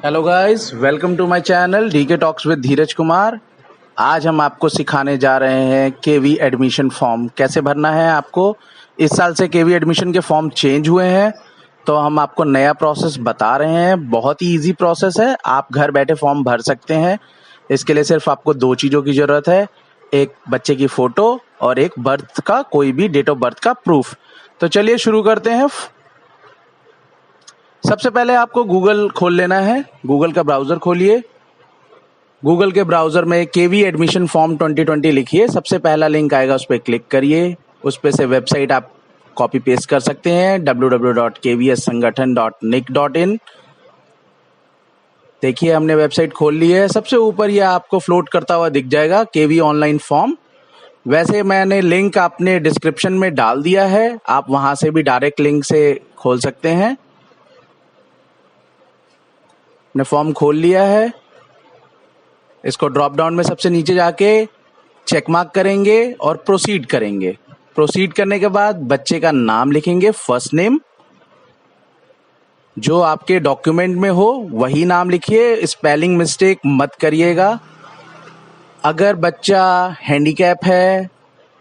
Hello guys, welcome to my channel DK talks with Dheeraj Kumar. आज हम आपको सिखाने जा रहे हैं केवी एडमिशन फॉर्म कैसे भरना है। आपको इस साल से केवी एडमिशन के फॉर्म चेंज हुए हैं, तो हम आपको नया प्रोसेस बता रहे हैं। बहुत ही इजी प्रोसेस है, आप घर बैठे फॉर्म भर सकते हैं। इसके लिए सिर्फ आपको दो चीज़ों की ज़रूरत है, एक बच्चे की फ़ोटो और एक बर्थ का कोई भी डेट ऑफ बर्थ का प्रूफ। तो चलिए शुरू करते हैं। सबसे पहले आपको गूगल खोल लेना है। गूगल का ब्राउज़र खोलिए। गूगल के ब्राउज़र में केवी एडमिशन फॉर्म 2020 लिखिए। सबसे पहला लिंक आएगा, उस पर क्लिक करिए। उस पर से वेबसाइट आप कॉपी पेस्ट कर सकते हैं, www.kvssangathan.nic.in। देखिए हमने वेबसाइट खोल ली है। सबसे ऊपर ये आपको फ्लोट करता हुआ दिख जाएगा केवी ऑनलाइन फॉर्म। वैसे मैंने लिंक आपने डिस्क्रिप्शन में डाल दिया है, आप वहां से भी डायरेक्ट लिंक से खोल सकते हैं। ने फॉर्म खोल लिया है। इसको ड्रॉप डाउन में सबसे नीचे जाके चेक मार्क करेंगे और प्रोसीड करेंगे। प्रोसीड करने के बाद बच्चे का नाम लिखेंगे, फर्स्ट नेम जो आपके डॉक्यूमेंट में हो वही नाम लिखिए, स्पेलिंग मिस्टेक मत करिएगा। अगर बच्चा हैंडीकैप है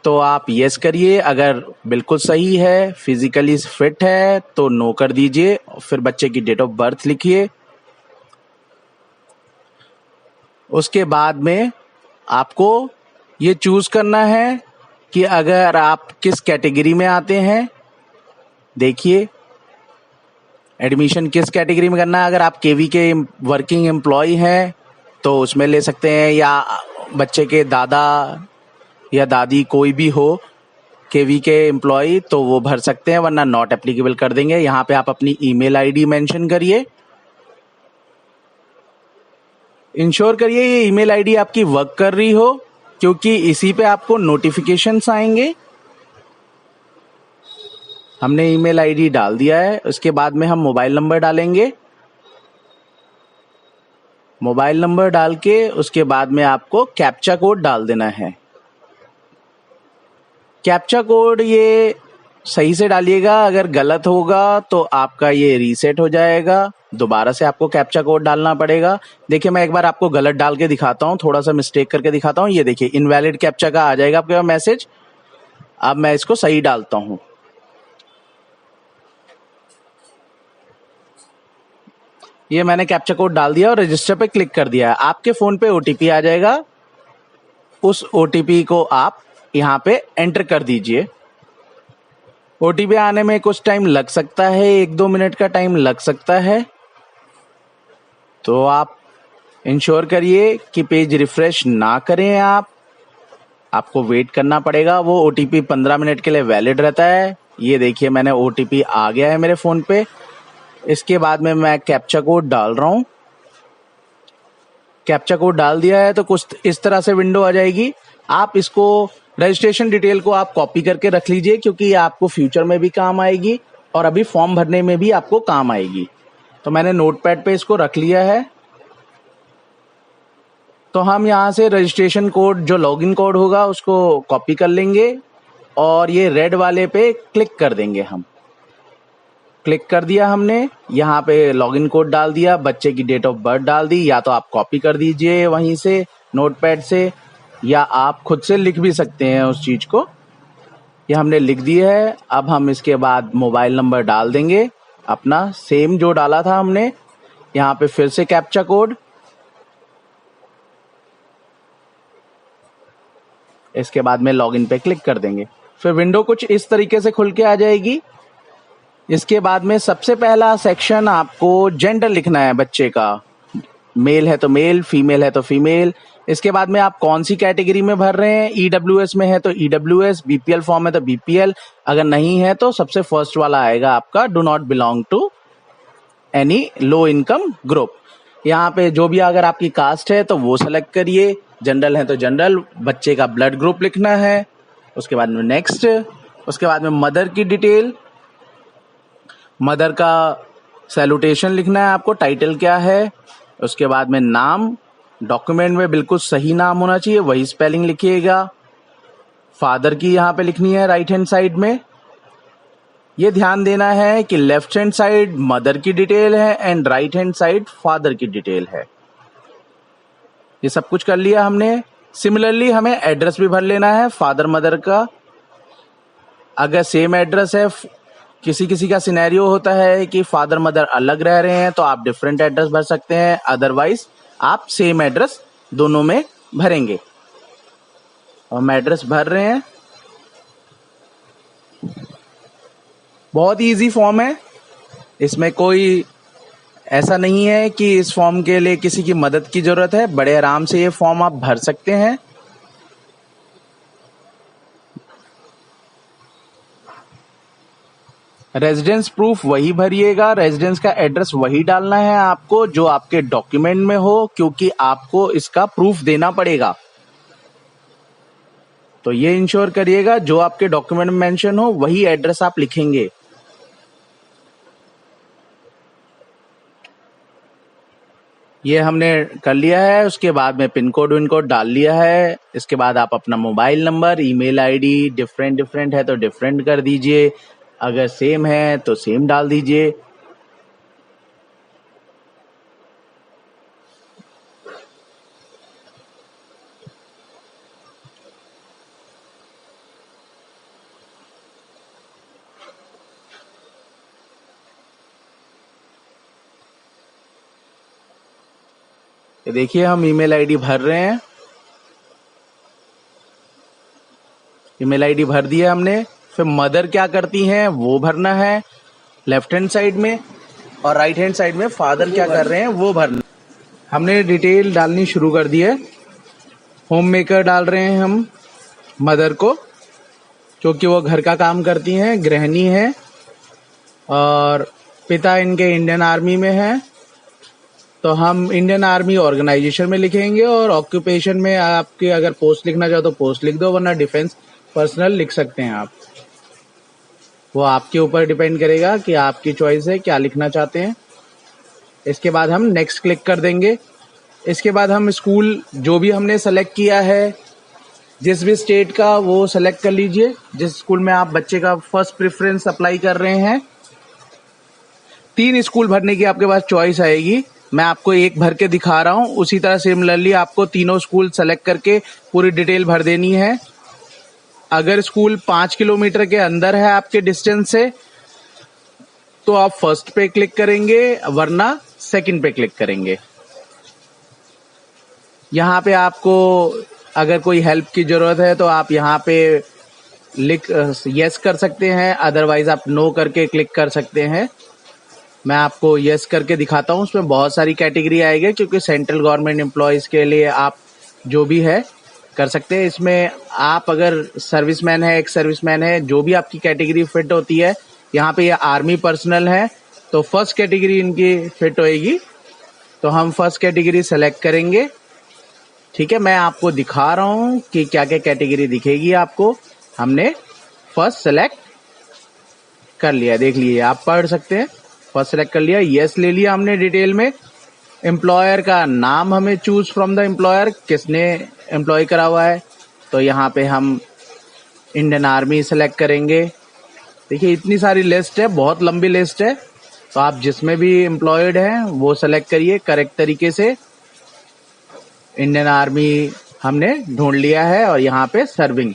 तो आप यस करिए, अगर बिल्कुल सही है, फिजिकली फिट है तो नो कर दीजिए। फिर बच्चे की डेट ऑफ बर्थ लिखिए। उसके बाद में आपको ये चूज करना है कि अगर आप किस कैटेगरी में आते हैं। देखिए एडमिशन किस कैटेगरी में करना है। अगर आप केवी के वर्किंग एम्प्लॉय हैं तो उसमें ले सकते हैं, या बच्चे के दादा या दादी कोई भी हो केवी के एम्प्लॉय तो वो भर सकते हैं, वरना नॉट एप्लीकेबल कर देंगे। यहाँ पे आप अपनी ईमेल आईडी मेंशन करिए। इंश्योर करिए ये ईमेल आईडी आपकी वर्क कर रही हो, क्योंकि इसी पे आपको नोटिफिकेशंस आएंगे। हमने ईमेल आईडी डाल दिया है। उसके बाद में हम मोबाइल नंबर डालेंगे। मोबाइल नंबर डाल के उसके बाद में आपको कैप्चा कोड डाल देना है। कैप्चा कोड ये सही से डालिएगा, अगर गलत होगा तो आपका ये रीसेट हो जाएगा, दोबारा से आपको कैप्चा कोड डालना पड़ेगा। देखिए मैं एक बार आपको गलत डाल के दिखाता हूँ, थोड़ा सा मिस्टेक करके दिखाता हूँ। ये देखिए इनवैलिड कैप्चा का आ जाएगा आपके पास मैसेज। अब मैं इसको सही डालता हूँ। ये मैंने कैप्चा कोड डाल दिया और रजिस्टर पे क्लिक कर दिया है। आपके फोन पे ओटीपी आ जाएगा, उस ओटीपी को आप यहाँ पे एंटर कर दीजिए। ओटीपी आने में कुछ टाइम लग सकता है, 1-2 मिनट का टाइम लग सकता है, तो आप इंश्योर करिए कि पेज रिफ्रेश ना करें। आपको वेट करना पड़ेगा। वो ओटीपी 15 मिनट के लिए वैलिड रहता है। ये देखिए मैंने ओटीपी आ गया है मेरे फोन पे। इसके बाद में मैं कैप्चा कोड डाल रहा हूँ। कैप्चा कोड डाल दिया है तो कुछ इस तरह से विंडो आ जाएगी। आप इसको रजिस्ट्रेशन डिटेल को आप कॉपी करके रख लीजिए, क्योंकि ये आपको फ्यूचर में भी काम आएगी और अभी फॉर्म भरने में भी आपको काम आएगी। तो मैंने नोटपैड पे इसको रख लिया है। तो हम यहाँ से रजिस्ट्रेशन कोड जो लॉगिन कोड होगा उसको कॉपी कर लेंगे और ये रेड वाले पे क्लिक कर देंगे। हम क्लिक कर दिया हमने, यहाँ पे लॉगिन कोड डाल दिया, बच्चे की डेट ऑफ बर्थ डाल दी। या तो आप कॉपी कर दीजिए वहीं से नोटपैड से, या आप खुद से लिख भी सकते हैं उस चीज को। ये हमने लिख दिया है। अब हम इसके बाद मोबाइल नंबर डाल देंगे अपना, सेम जो डाला था हमने। यहाँ पे फिर से कैप्चा कोड। इसके बाद में लॉगिन पे क्लिक कर देंगे। फिर विंडो कुछ इस तरीके से खुल के आ जाएगी। इसके बाद में सबसे पहला सेक्शन आपको जेंडर लिखना है बच्चे का। मेल है तो मेल, फीमेल है तो फीमेल। इसके बाद में आप कौन सी कैटेगरी में भर रहे हैं। ईडब्ल्यूएस में है तो ईडब्ल्यूएस, बीपीएल फॉर्म है तो बीपीएल, अगर नहीं है तो सबसे फर्स्ट वाला आएगा आपका do not belong to any low income group. यहाँ पे जो भी अगर आपकी कास्ट है तो वो सेलेक्ट करिए। जनरल है तो जनरल, बच्चे का ब्लड ग्रुप लिखना है। उसके बाद में नेक्स्ट। उसके बाद में मदर की डिटेल, मदर का सैल्यूटेशन लिखना है आपको, टाइटल क्या है। उसके बाद में नाम, डॉक्यूमेंट में बिल्कुल सही नाम होना चाहिए, वही स्पेलिंग लिखिएगा। फादर की यहाँ पे लिखनी है राइट हैंड साइड में। ये ध्यान देना है कि लेफ्ट हैंड साइड मदर की डिटेल है and right hand side father की डिटेल है। ये सब कुछ कर लिया हमने। सिमिलरली हमें एड्रेस भी भर लेना है फादर मदर का। अगर सेम एड्रेस है, किसी किसी का सिनेरियो होता है कि फादर मदर अलग रह रहे हैं तो आप डिफरेंट एड्रेस भर सकते हैं, अदरवाइज आप सेम एड्रेस दोनों में भरेंगे। और हम एड्रेस भर रहे हैं। बहुत इजी फॉर्म है, इसमें कोई ऐसा नहीं है कि इस फॉर्म के लिए किसी की मदद की जरूरत है। बड़े आराम से ये फॉर्म आप भर सकते हैं। रेजिडेंस प्रूफ वही भरिएगा, रेजिडेंस का एड्रेस वही डालना है आपको जो आपके डॉक्यूमेंट में हो, क्योंकि आपको इसका प्रूफ देना पड़ेगा। तो ये इंश्योर करिएगा जो आपके डॉक्यूमेंट में मेंशन हो वही एड्रेस आप लिखेंगे। ये हमने कर लिया है। उसके बाद में पिन कोड विन कोड डाल लिया है। इसके बाद आप अपना mobile number, email ID different है तो डिफरेंट कर दीजिए, अगर सेम है तो सेम डाल दीजिए। ये देखिए हम ईमेल आईडी भर रहे हैं। ईमेल आईडी भर दिया हमने। फिर मदर क्या करती हैं वो भरना है लेफ्ट हैंड साइड में, और राइट हैंड साइड में फादर क्या कर रहे हैं वो भरना। हमने डिटेल डालनी शुरू कर दी है। होम मेकर डाल रहे हैं हम मदर को, क्योंकि वो घर का काम करती हैं, गृहिणी है, और पिता इनके इंडियन आर्मी में है। तो हम इंडियन आर्मी ऑर्गेनाइजेशन में लिखेंगे, और ऑक्यूपेशन में आपके अगर पोस्ट लिखना चाहो तो पोस्ट लिख दो, वरना डिफेंस पर्सनल लिख सकते हैं आप। वो आपके ऊपर डिपेंड करेगा कि आपकी चॉइस है क्या लिखना चाहते हैं। इसके बाद हम नेक्स्ट क्लिक कर देंगे। इसके बाद हम स्कूल जो भी हमने सेलेक्ट किया है, जिस भी स्टेट का, वो सेलेक्ट कर लीजिए जिस स्कूल में आप बच्चे का फर्स्ट प्रेफरेंस अप्लाई कर रहे हैं। 3 स्कूल भरने की आपके पास चॉइस आएगी। मैं आपको एक भर के दिखा रहा हूं, उसी तरह सिमिलरली आपको तीनों स्कूल सेलेक्ट करके पूरी डिटेल भर देनी है। अगर स्कूल 5 किलोमीटर के अंदर है आपके डिस्टेंस से तो आप फर्स्ट पे क्लिक करेंगे, वरना सेकंड पे क्लिक करेंगे। यहाँ पे आपको अगर कोई हेल्प की जरूरत है तो आप यहाँ पे लिख यस कर सकते हैं, अदरवाइज आप नो करके क्लिक कर सकते हैं। मैं आपको यस करके दिखाता हूँ। उसमें बहुत सारी कैटेगरी आएगी, क्योंकि सेंट्रल गवर्नमेंट एम्प्लॉयज के लिए आप जो भी है कर सकते हैं। इसमें आप अगर सर्विसमैन है, एक्स सर्विसमैन है, जो भी आपकी कैटेगरी फिट होती है, यहाँ पे ये आर्मी पर्सनल है तो फर्स्ट कैटेगरी इनकी फिट होएगी, तो हम फर्स्ट कैटेगरी सेलेक्ट करेंगे। ठीक है, मैं आपको दिखा रहा हूँ कि क्या क्या कैटेगरी दिखेगी आपको। हमने फर्स्ट सेलेक्ट कर लिया, देख लीजिए, आप पढ़ सकते हैं। फर्स्ट सेलेक्ट कर लिया, यस ले लिया हमने डिटेल में। एम्प्लॉयर का नाम हमें चूज फ्रॉम द एम्प्लॉयर, किसने एम्प्लॉय करा हुआ है, तो यहाँ पे हम इंडियन आर्मी सेलेक्ट करेंगे। देखिए इतनी सारी लिस्ट है, बहुत लंबी लिस्ट है, तो आप जिसमें भी एम्प्लॉयड हैं वो सेलेक्ट करिए करेक्ट तरीके से। इंडियन आर्मी हमने ढूंढ लिया है, और यहाँ पे सर्विंग।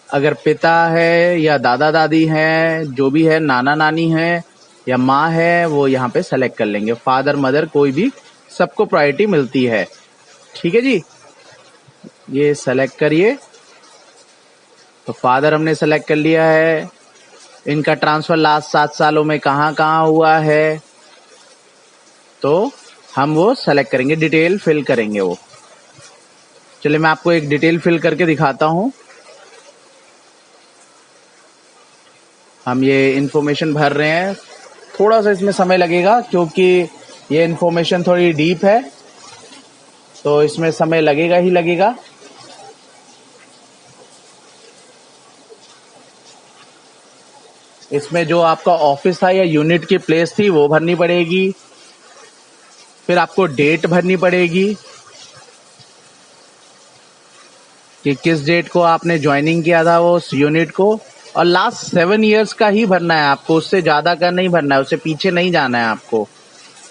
अगर पिता है या दादा दादी हैं, जो भी है, नाना नानी है या माँ है, वो यहाँ पे सेलेक्ट कर लेंगे। फादर मदर कोई भी, सबको प्रायोरिटी मिलती है। ठीक है जी, ये सेलेक्ट करिए। तो फादर हमने सेलेक्ट कर लिया है। इनका ट्रांसफर लास्ट 7 सालों में कहाँ कहाँ हुआ है, तो हम वो सेलेक्ट करेंगे, डिटेल फिल करेंगे वो। चलिए मैं आपको एक डिटेल फिल करके दिखाता हूँ। हम ये इन्फॉर्मेशन भर रहे हैं, थोड़ा सा इसमें समय लगेगा क्योंकि ये इन्फॉर्मेशन थोड़ी डीप है, तो इसमें समय लगेगा ही लगेगा। इसमें जो आपका ऑफिस था या यूनिट की प्लेस थी वो भरनी पड़ेगी। फिर आपको डेट भरनी पड़ेगी कि किस डेट को आपने ज्वाइनिंग किया था वो उस यूनिट को, और लास्ट 7 ईयर्स का ही भरना है आपको, उससे ज्यादा का नहीं भरना है, उससे पीछे नहीं जाना है आपको।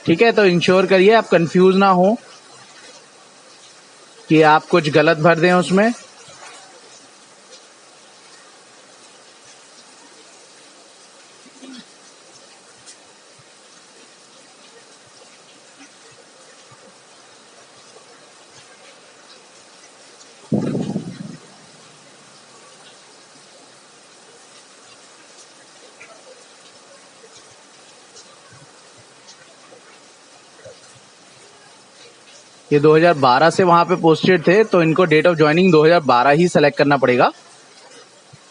ठीक है, तो इंश्योर करिए आप कंफ्यूज ना हो कि आप कुछ गलत भर दें उसमें। ये 2012 से वहां पे पोस्टेड थे, तो इनको डेट ऑफ ज्वाइनिंग 2012 ही सेलेक्ट करना पड़ेगा,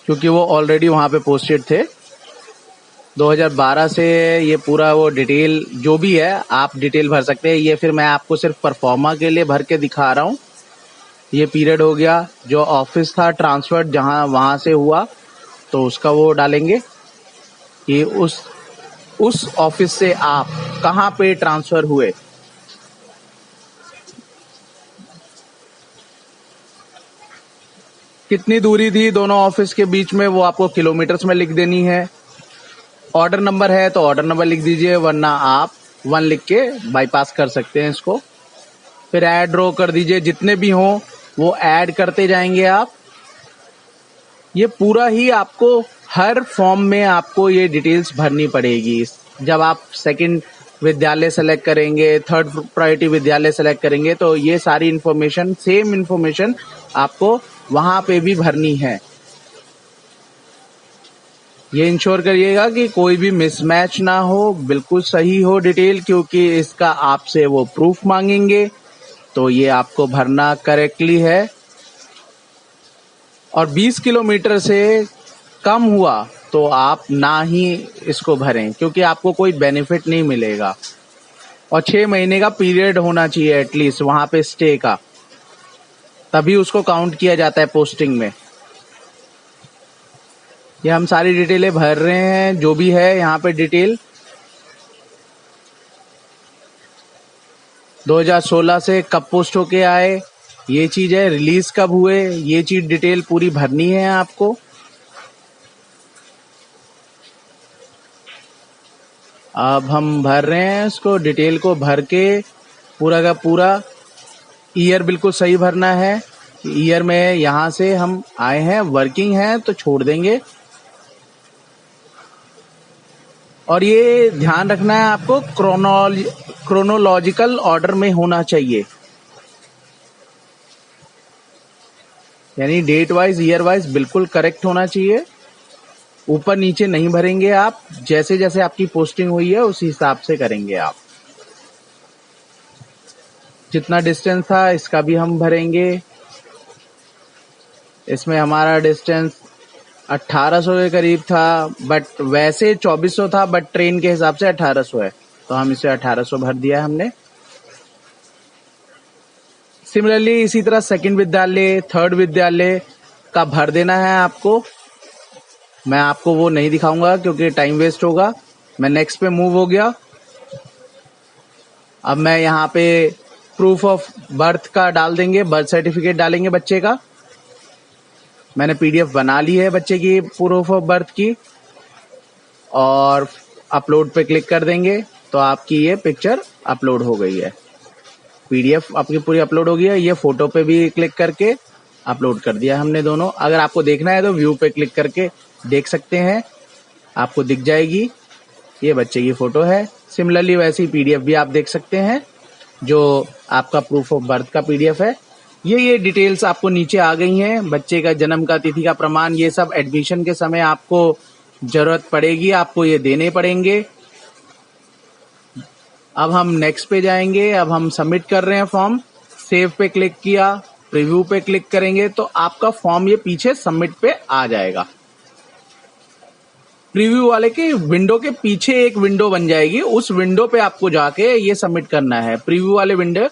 क्योंकि वो ऑलरेडी वहां पे पोस्टेड थे। 2012 से ये पूरा वो डिटेल जो भी है आप डिटेल भर सकते हैं। ये फिर मैं आपको सिर्फ परफॉर्मा के लिए भर के दिखा रहा हूँ। ये पीरियड हो गया, जो ऑफिस था ट्रांसफर जहां वहां से हुआ तो उसका वो डालेंगे। ये उस ऑफिस से आप कहाँ पे ट्रांसफर हुए, कितनी दूरी थी दोनों ऑफिस के बीच में, वो आपको किलोमीटर्स में लिख देनी है। ऑर्डर नंबर है तो ऑर्डर नंबर लिख दीजिए, वरना आप 1 लिख के बाईपास कर सकते हैं इसको। फिर ऐड रो कर दीजिए, जितने भी हों वो ऐड करते जाएंगे आप। ये पूरा ही आपको हर फॉर्म में आपको ये डिटेल्स भरनी पड़ेगी। जब आप सेकंड विद्यालय सेलेक्ट करेंगे, थर्ड प्रायोरिटी विद्यालय सेलेक्ट करेंगे, तो ये सारी इंफॉर्मेशन, सेम इंफॉर्मेशन आपको वहां पे भी भरनी है। ये इंश्योर करिएगा कि कोई भी मिसमैच ना हो, बिल्कुल सही हो डिटेल, क्योंकि इसका आपसे वो प्रूफ मांगेंगे, तो ये आपको भरना करेक्टली है। और 20 किलोमीटर से कम हुआ तो आप ना ही इसको भरें, क्योंकि आपको कोई बेनिफिट नहीं मिलेगा। और 6 महीने का पीरियड होना चाहिए एटलीस्ट वहां पे स्टे का, तभी उसको काउंट किया जाता है पोस्टिंग में। ये हम सारी डिटेलें भर रहे हैं, जो भी है यहाँ पे डिटेल। 2016 से कब पोस्ट होके आए, ये चीज है। रिलीज कब हुए, ये चीज डिटेल पूरी भरनी है आपको। अब हम भर रहे हैं इसको, डिटेल को भर के पूरा का पूरा ईयर बिल्कुल सही भरना है। ईयर में यहां से हम आए हैं, वर्किंग है तो छोड़ देंगे। और ये ध्यान रखना है आपको, क्रोनोलॉजिकल ऑर्डर में होना चाहिए, यानी डेट वाइज ईयर वाइज बिल्कुल करेक्ट होना चाहिए। ऊपर नीचे नहीं भरेंगे आप, जैसे जैसे आपकी पोस्टिंग हुई है उसी हिसाब से करेंगे आप। जितना डिस्टेंस था इसका भी हम भरेंगे। इसमें हमारा डिस्टेंस 1800 के करीब था, बट वैसे 2400 था, बट ट्रेन के हिसाब से 1800 है, तो हम इसे 1800 भर दिया हमने। सिमिलरली इसी तरह सेकंड विद्यालय, थर्ड विद्यालय का भर देना है आपको। मैं आपको वो नहीं दिखाऊंगा क्योंकि टाइम वेस्ट होगा। मैं नेक्स्ट पे मूव हो गया। अब मैं यहाँ पे प्रूफ ऑफ बर्थ का डाल देंगे, बर्थ सर्टिफिकेट डालेंगे बच्चे का। मैंने पीडीएफ बना ली है बच्चे की प्रूफ ऑफ बर्थ की, और अपलोड पे क्लिक कर देंगे तो आपकी ये पिक्चर अपलोड हो गई है। पीडीएफ आपकी पूरी अपलोड हो गई है। ये फोटो पे भी क्लिक करके अपलोड कर दिया हमने दोनों। अगर आपको देखना है तो व्यू पे क्लिक करके देख सकते हैं, आपको दिख जाएगी। ये बच्चे की फोटो है। सिमिलरली वैसे ही पीडीएफ भी आप देख सकते हैं, जो आपका प्रूफ ऑफ बर्थ का पीडीएफ है। ये डिटेल्स आपको नीचे आ गई हैं। बच्चे का जन्म का तिथि का प्रमाण, ये सब एडमिशन के समय आपको जरूरत पड़ेगी, आपको ये देने पड़ेंगे। अब हम नेक्स्ट पे जाएंगे। अब हम सबमिट कर रहे हैं फॉर्म। सेव पे क्लिक किया, प्रीव्यू पे क्लिक करेंगे तो आपका फॉर्म ये पीछे सबमिट पे आ जाएगा। प्रीव्यू वाले के विंडो के पीछे एक विंडो बन जाएगी, उस विंडो पे आपको जाके ये सबमिट करना है। प्रीव्यू वाले विंडो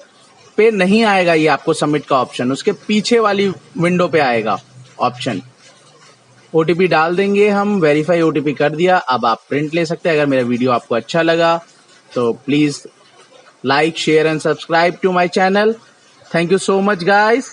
पे नहीं आएगा ये आपको सबमिट का ऑप्शन, उसके पीछे वाली विंडो पे आएगा ऑप्शन। ओटीपी डाल देंगे हम, वेरीफाई ओटीपी कर दिया। अब आप प्रिंट ले सकते हैं। अगर मेरा वीडियो आपको अच्छा लगा तो please like, share and subscribe to my channel. Thank you so much guys.